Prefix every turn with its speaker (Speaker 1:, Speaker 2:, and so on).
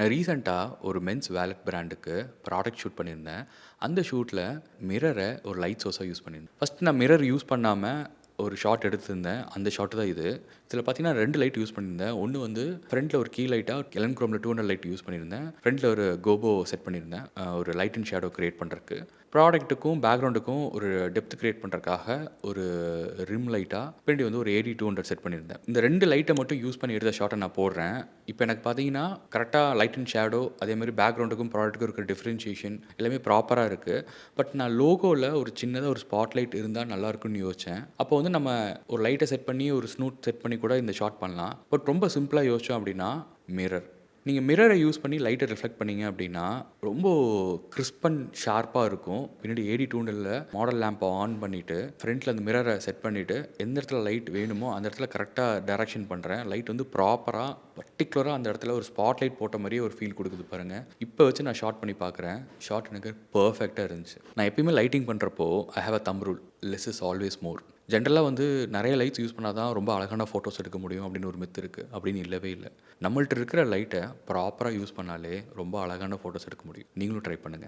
Speaker 1: நான் ரீசென்ட்டா ஒரு மென்ஸ் வாலெட் பிராண்டுக்கு ப்ராடக்ட் ஷூட் பண்ணியிருந்தேன். அந்த ஷூட்ல மிரர ஒரு லைட் சோர்ஸா யூஸ் பண்ணியிருந்தேன். ஃபர்ஸ்ட் நான் மிரர் யூஸ் பண்ணாம ஒரு ஷாட் எடுத்திருந்தேன். அந்த ஷாட் தான் இது. இதில பார்த்தீங்கன்னா 2 லைட் யூஸ் பண்ணியிருந்தேன். ஒண்ணு வந்து ஃப்ரண்ட்ல ஒரு கீ லைட்டா எலன் குரோம்ல 200 லைட் யூஸ் பண்ணியிருந்தேன். ஃப்ரண்ட்ல ஒரு கோபோ செட் பண்ணியிருந்தேன். ஒரு லைட் அண்ட் ஷேடோ கிரியேட் பண்றதுக்கு. ப்ராடக்ட்டுக்கும் பேக்கிரவுண்டுக்கும் ஒரு டெப்த் கிரியேட் பண்றதுக்காக ஒரு ரிம் லைட்டா பின்னாடி வந்து ஒரு AD 200 செட் பண்ணியிருந்தேன். இந்த 2 லைட்ட மட்டும் யூஸ் பண்ணி எடுத்த ஷாட்ட நான் போடுறேன். இப்ப எனக்கு பார்த்தீங்கன்னா, கரெக்ட்டா லைட் அண்ட் ஷேடோ அதேமாரி பேக்கிரவுண்டுக்கும் ப்ராடக்ட்டுக்கும் இருக்கிற டிஃபரன்ஷியேஷன் எல்லாமே ப்ராப்பரா இருக்கு. பட் நான் லோகோல ஒரு சின்னதா ஒரு ஸ்பாட் லைட் இருந்தா நல்லாயிருக்கும்னு யோசிச்சேன். அப்போ வந்து நம்ம ஒரு லைட்ட செட் பண்ணி, ஒரு ஸ்னூட் செட் பண்ணி கூட இந்த ஷாட் பண்ணலாம். பட் ரொம்ப சிம்பிளா யோசிச்சோம் அப்டின்னா, மிரர். நீங்க மிரர யூஸ் பண்ணி லைட்ட ரிஃப்ளெக்ட் பண்ணீங்க அப்டின்னா, ரொம்ப கிரிஸ்ப் அண்ட் ஷார்ப்பா இருக்கும். பின்னாடி AD 200ல மாடல் லேம்ப ஆன் பண்ணிட்டு, ஃப்ரண்ட்ல அந்த மிரர செட் பண்ணிட்டு, எந்த இடத்துல லைட் வேணுமோ அந்த இடத்துல கரெக்ட்டா டைரக்ஷன் பண்றேன். லைட் வந்து ப்ராப்பரா பர்ட்டிகுலரா அந்த இடத்துல ஒரு ஸ்பாட் லைட் போட்ட மாரியே ஒரு ஃபீல் குடுக்குது பாருங்க. இப்ப வச்சு நான் ஷாட் பண்ணி பார்க்குறேன். ஷாட் எனக்கு பெர்ஃபெக்ட்டா இருந்துச்சு. நான் எப்பயுமே லைட்டிங் பண்றப்போ, I have a thumb rule. Less is always மோர். ஜென்ரலா வந்து நெறைய லைட்ஸ் யூஸ் பண்ணா தான் ரொம்ப அழகான ஃபோட்டோஸ் எடுக்க முடியும் அப்படின்னு ஒரு மித் இருக்கு. அப்படின்னு இல்லவே இல்ல. நம்மள்ட்ட இருக்கிற லைட்ட ப்ராப்பரா யூஸ் பண்ணாலே ரொம்ப அழகான ஃபோட்டோஸ் எடுக்க முடியும். நீங்களும் ட்ரை பண்ணுங்க.